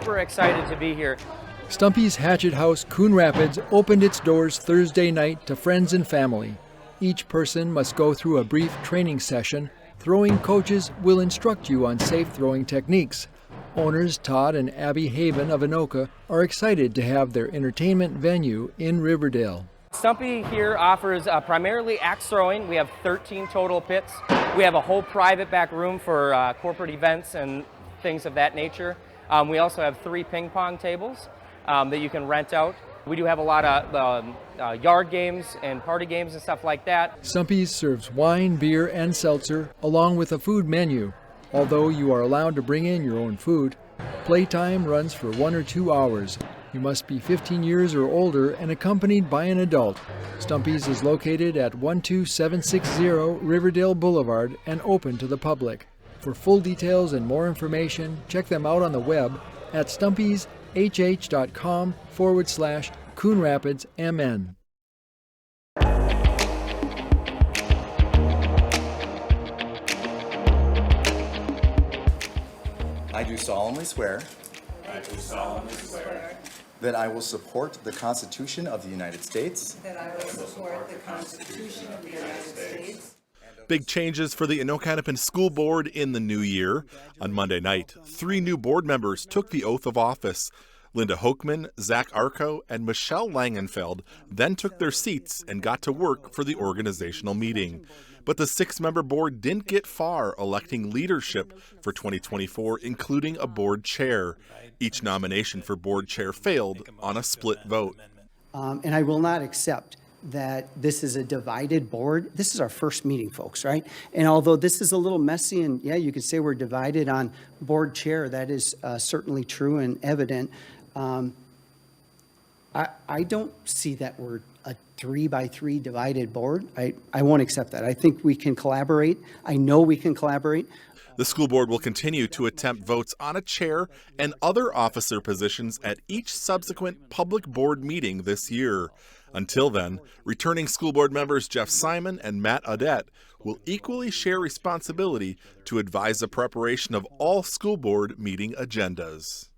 super excited to be here. Stumpy's Hatchet House, Coon Rapids, opened its doors Thursday night to friends and family. Each person must go through a brief training session. Throwing coaches will instruct you on safe throwing techniques. Owners Todd and Abby Haven of Anoka are excited to have their entertainment venue in Riverdale. Stumpy here offers primarily axe throwing. We have 13 total pits. We have a whole private back room for corporate events and things of that nature. We also have 3 ping pong tables that you can rent out. We do have a lot of yard games and party games and stuff like that. Stumpy's serves wine, beer, and seltzer, along with a food menu. Although you are allowed to bring in your own food, playtime runs for 1 or 2 hours. You must be 15 years or older and accompanied by an adult. Stumpy's is located at 12760 Riverdale Boulevard and open to the public. For full details and more information, check them out on the web at stumpyshh.com/Coon Rapids MN. I do solemnly swear. I do solemnly swear. That I will support the Constitution of the United States. That I will support the Constitution of the United States. Big changes for the Anoka School Board in the new year. On Monday night, 3 new board members took the oath of office. Linda Hochman, Zach Arco, and Michelle Langenfeld then took their seats and got to work for the organizational meeting. But the 6-member board didn't get far electing leadership for 2024, including a board chair. Each nomination for board chair failed on a split vote. And I will not accept that this is a divided board. This is our first meeting, folks, right? And although this is a little messy, and yeah, you could say we're divided on board chair, that is certainly true and evident. I don't see that we're a 3-by-3 divided board. I won't accept that. I think we can collaborate. I know we can collaborate. The school board will continue to attempt votes on a chair and other officer positions at each subsequent public board meeting this year. Until then, returning school board members Jeff Simon and Matt Audette will equally share responsibility to advise the preparation of all school board meeting agendas.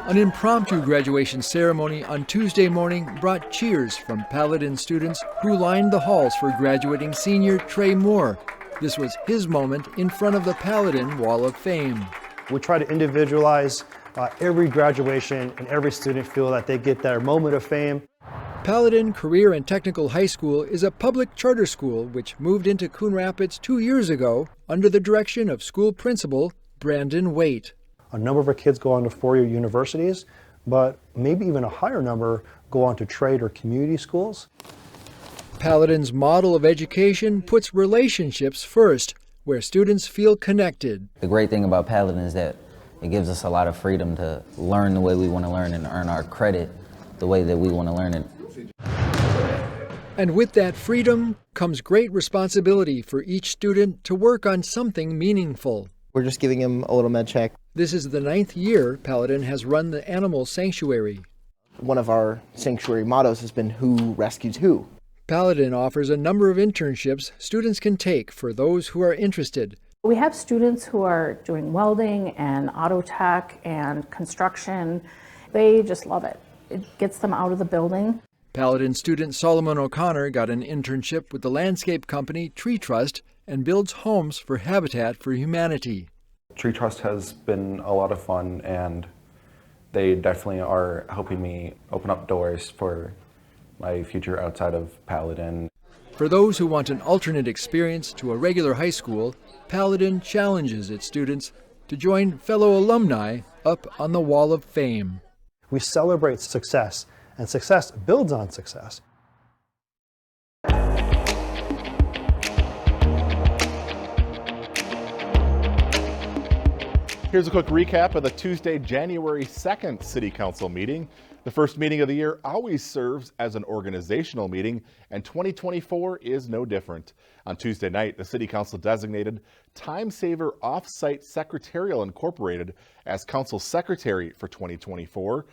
An impromptu graduation ceremony on Tuesday morning brought cheers from Paladin students who lined the halls for graduating senior Trey Moore. This was his moment in front of the Paladin Wall of Fame. We try to individualize every graduation and every student feel that they get their moment of fame. Paladin Career and Technical High School is a public charter school which moved into Coon Rapids 2 years ago under the direction of school principal Brandon Waite. A number of our kids go on to 4-year universities, but maybe even a higher number go on to trade or community schools. Paladin's model of education puts relationships first, where students feel connected. The great thing about Paladin is that it gives us a lot of freedom to learn the way we want to learn and earn our credit the way that we want to learn it. And with that freedom comes great responsibility for each student to work on something meaningful. We're just giving him a little med check. This is the 9th year Paladin has run the animal sanctuary. One of our sanctuary mottos has been who rescues who. Paladin offers a number of internships students can take for those who are interested. We have students who are doing welding and auto tech and construction. They just love it. It gets them out of the building. Paladin student Solomon O'Connor got an internship with the landscape company Tree Trust and builds homes for Habitat for Humanity. Tree Trust has been a lot of fun, and they definitely are helping me open up doors for my future outside of Paladin. For those who want an alternate experience to a regular high school, Paladin challenges its students to join fellow alumni up on the Wall of Fame. We celebrate success, and success builds on success. Here's a quick recap of the Tuesday, January 2nd City Council meeting. The first meeting of the year always serves as an organizational meeting, and 2024 is no different. On Tuesday night, the City Council designated Time Saver Offsite Secretarial Incorporated as Council Secretary for 2024.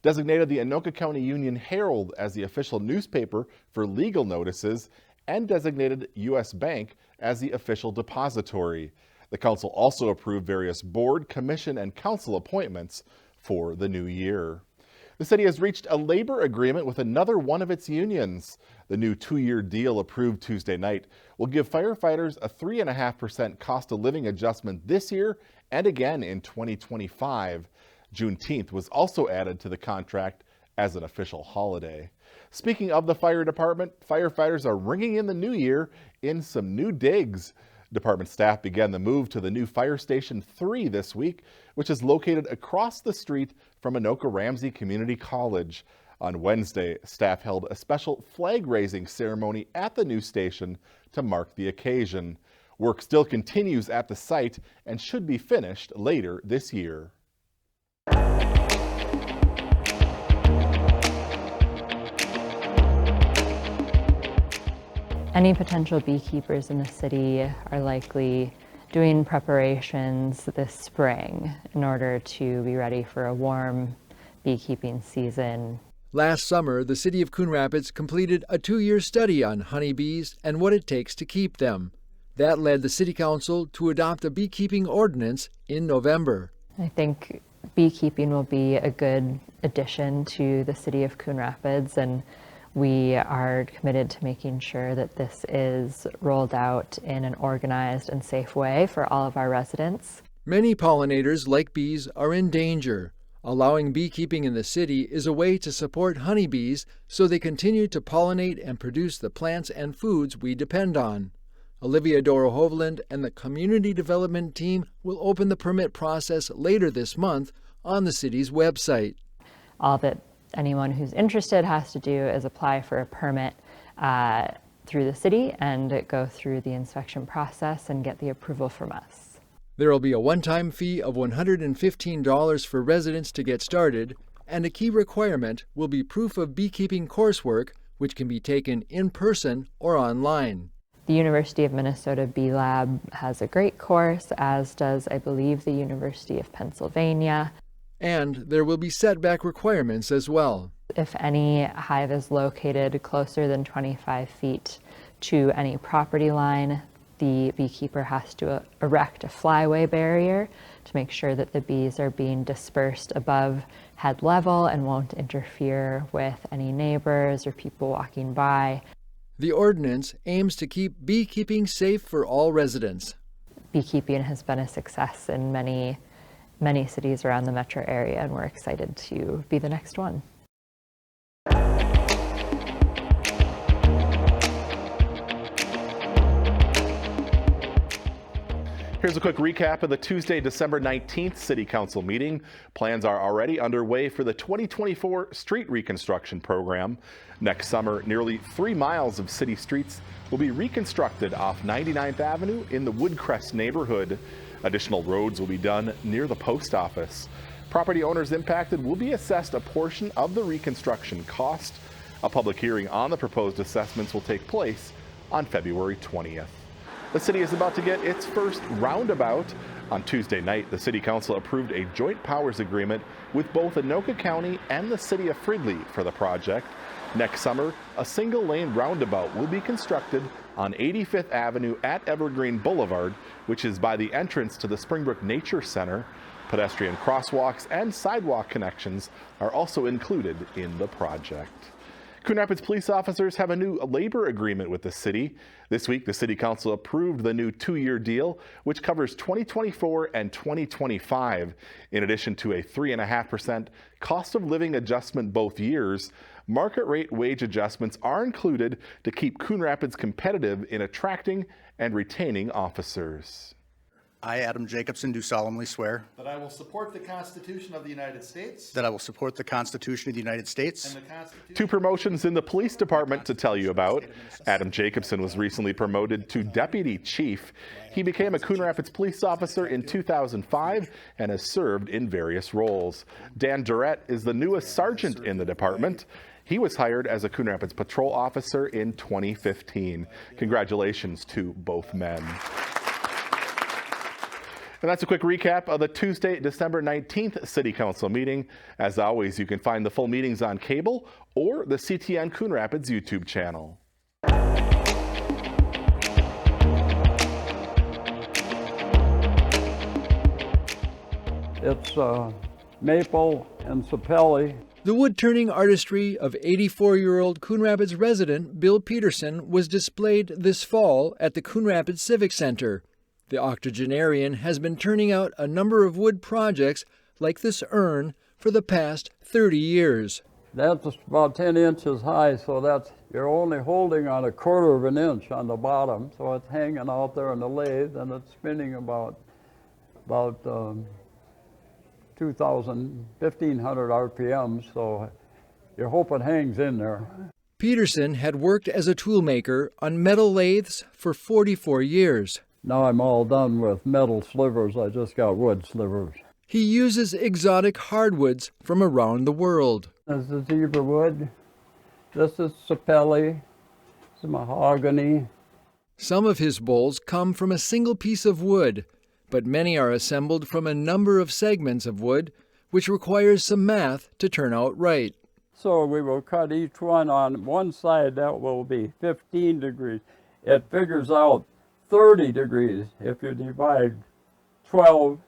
designated the Anoka County Union Herald as the official newspaper for legal notices, and designated U.S. Bank as the official depository. The council also approved various board, commission, and council appointments for the new year. The city has reached a labor agreement with another one of its unions. The new 2-year deal approved Tuesday night will give firefighters a 3.5% cost of living adjustment this year and again in 2025. Juneteenth was also added to the contract as an official holiday. Speaking of the fire department, firefighters are ringing in the new year in some new digs. Department staff began the move to the new Fire Station 3 this week, which is located across the street from Anoka Ramsey Community College. On Wednesday, staff held a special flag-raising ceremony at the new station to mark the occasion. Work still continues at the site and should be finished later this year. Any potential beekeepers in the city are likely doing preparations this spring in order to be ready for a warm beekeeping season. Last summer, the city of Coon Rapids completed a 2-year study on honeybees and what it takes to keep them. That led the city council to adopt a beekeeping ordinance in November. I think beekeeping will be a good addition to the city of Coon Rapids, and we are committed to making sure that this is rolled out in an organized and safe way for all of our residents. Many pollinators, like bees, are in danger. Allowing beekeeping in the city is a way to support honeybees so they continue to pollinate and produce the plants and foods we depend on. Olivia Doro-Hovland and the Community Development Team will open the permit process later this month on the city's website. All that anyone who's interested has to do is apply for a permit through the city and go through the inspection process and get the approval from us. There will be a one-time fee of $115 for residents to get started, and a key requirement will be proof of beekeeping coursework, which can be taken in person or online. The University of Minnesota Bee Lab has a great course, as does, I believe, the University of Pennsylvania. And there will be setback requirements as well. If any hive is located closer than 25 feet to any property line, the beekeeper has to erect a flyway barrier to make sure that the bees are being dispersed above head level and won't interfere with any neighbors or people walking by. The ordinance aims to keep beekeeping safe for all residents. Beekeeping has been a success in many cities around the metro area, and we're excited to be the next one. Here's a quick recap of the Tuesday, December 19th City Council meeting. Plans are already underway for the 2024 street reconstruction program. Next summer, nearly 3 miles of city streets will be reconstructed off 99th Avenue in the Woodcrest neighborhood. Additional roads will be done near the post office. Property owners impacted will be assessed a portion of the reconstruction cost. A public hearing on the proposed assessments will take place on February 20th. The city is about to get its first roundabout. On Tuesday night, the City Council approved a joint powers agreement with both Anoka County and the City of Fridley for the project. Next summer, a single-lane roundabout will be constructed on 85th Avenue at Evergreen Boulevard, which is by the entrance to the Springbrook Nature Center. Pedestrian crosswalks and sidewalk connections are also included in the project. Coon Rapids police officers have a new labor agreement with the city. This week, the City Council approved the new 2-year deal, which covers 2024 and 2025. In addition to a 3.5% cost of living adjustment both years, market rate wage adjustments are included to keep Coon Rapids competitive in attracting and retaining officers. I, Adam Jacobson, do solemnly swear that I will support the Constitution of the United States. that I will support the Constitution of the United States. And the Constitution. 2 promotions in the police department to tell you about. Adam Jacobson was recently promoted to Deputy Chief. He became a Coon Rapids police officer in 2005 and has served in various roles. Dan Durrett is the newest sergeant in the department. He was hired as a Coon Rapids patrol officer in 2015. Congratulations to both men. And that's a quick recap of the Tuesday, December 19th City Council meeting. As always, you can find the full meetings on cable or the CTN Coon Rapids YouTube channel. It's maple and sapelli. The wood-turning artistry of 84-year-old Coon Rapids resident Bill Peterson was displayed this fall at the Coon Rapids Civic Center. The octogenarian has been turning out a number of wood projects like this urn for the past 30 years. That's about 10 inches high, so you're only holding on 1/4 of an inch on the bottom, so it's hanging out there in the lathe, and it's spinning about 1,500 RPMs, so you hope it hangs in there. Peterson had worked as a toolmaker on metal lathes for 44 years. Now I'm all done with metal slivers, I just got wood slivers. He uses exotic hardwoods from around the world. This is zebra wood, this is sapelli, this is mahogany. Some of his bowls come from a single piece of wood, but many are assembled from a number of segments of wood, which requires some math to turn out right. So we will cut each one on one side, that will be 15 degrees. It figures out 30 degrees if you divide 12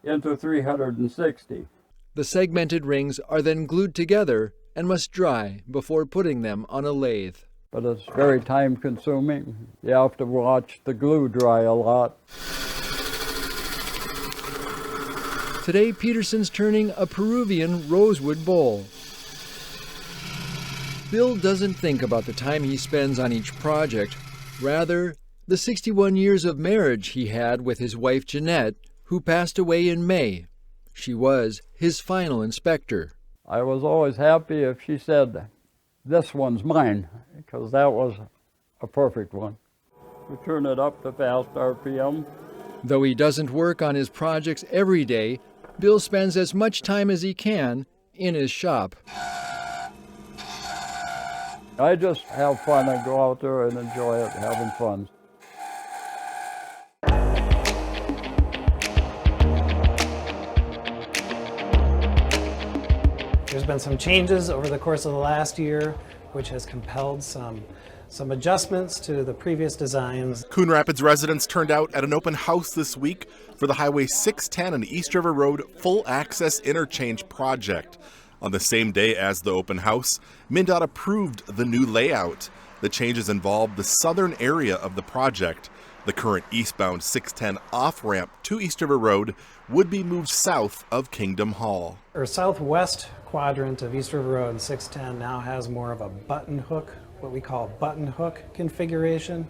into 360. The segmented rings are then glued together and must dry before putting them on a lathe. But it's very time consuming. You have to watch the glue dry a lot. Today, Peterson's turning a Peruvian rosewood bowl. Bill doesn't think about the time he spends on each project. Rather, the 61 years of marriage he had with his wife Jeanette, who passed away in May. She was his final inspector. I was always happy if she said, "This one's mine," because that was a perfect one. We turn it up to fast RPM. Though he doesn't work on his projects every day, Bill spends as much time as he can in his shop. I just have fun and go out there and enjoy it, having fun. There's been some changes over the course of the last year, which has compelled some adjustments to the previous designs. Coon Rapids residents turned out at an open house this week for the Highway 610 and East River Road Full Access Interchange project. On the same day as the open house, MnDOT approved the new layout. The changes involved the southern area of the project. The current eastbound 610 off-ramp to East River Road would be moved south of Kingdom Hall. Our southwest quadrant of East River Road and 610 now has more of a button hook, what we call button hook configuration,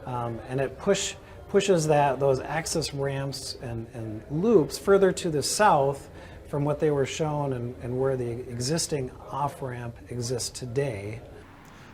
and it pushes those access ramps and loops further to the south from what they were shown and where the existing off-ramp exists today.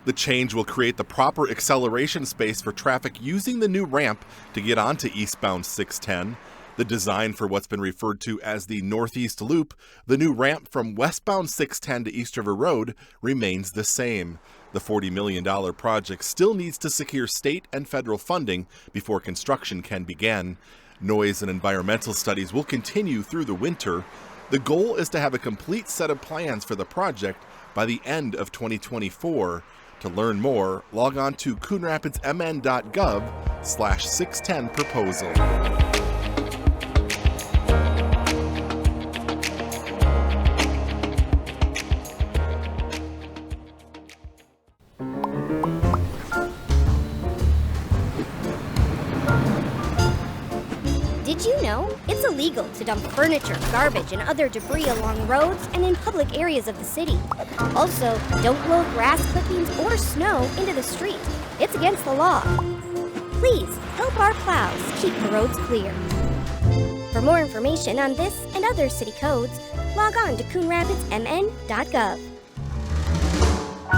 The change will create the proper acceleration space for traffic using the new ramp to get onto eastbound 610. The design for what's been referred to as the Northeast Loop, the new ramp from westbound 610 to East River Road, remains the same. The $40 million project still needs to secure state and federal funding before construction can begin. Noise and environmental studies will continue through the winter. The goal is to have a complete set of plans for the project by the end of 2024. To learn more, log on to coonrapidsmn.gov/610proposal. Did you know it's illegal to dump furniture, garbage, and other debris along roads and in public areas of the city? Also, don't blow grass clippings or snow into the street. It's against the law. Please help our plows keep the roads clear. For more information on this and other city codes, log on to coonrapidsmn.gov.